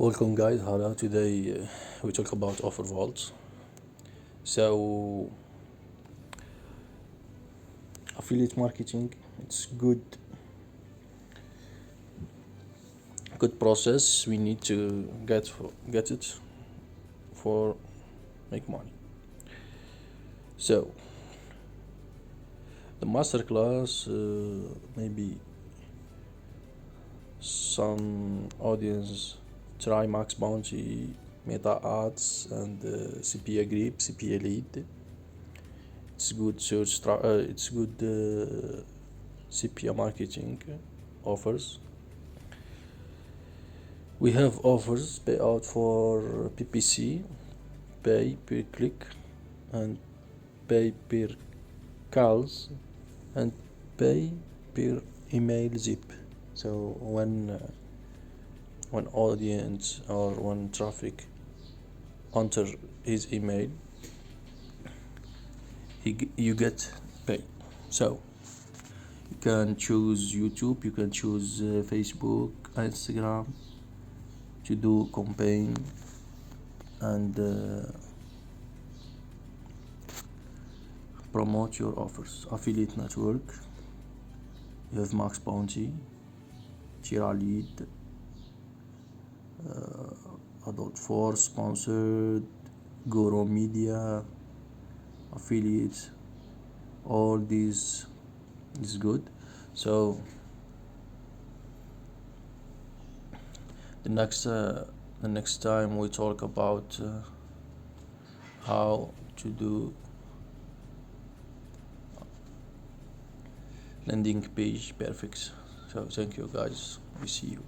Welcome guys, hello. Today we talk about offer vaults. So affiliate marketing, it's good process. We need to get it for make money. So the masterclass, maybe some audience try Max Bounty, Meta Ads, and CPA Grip, CPA Lead. It's good it's good CPA marketing offers. We have offers payout for PPC, pay per click, and pay per calls, and pay per email zip. So when audience or when traffic enter his email, you get paid. So you can choose YouTube, you can choose Facebook, Instagram to do campaign and promote your offers. Affiliate network, you have Max Bounty, Tira Lead, Adult Force sponsored, Goro Media, affiliates. All these is good. So the next time we talk about how to do landing page perfect. So thank you guys, we see you.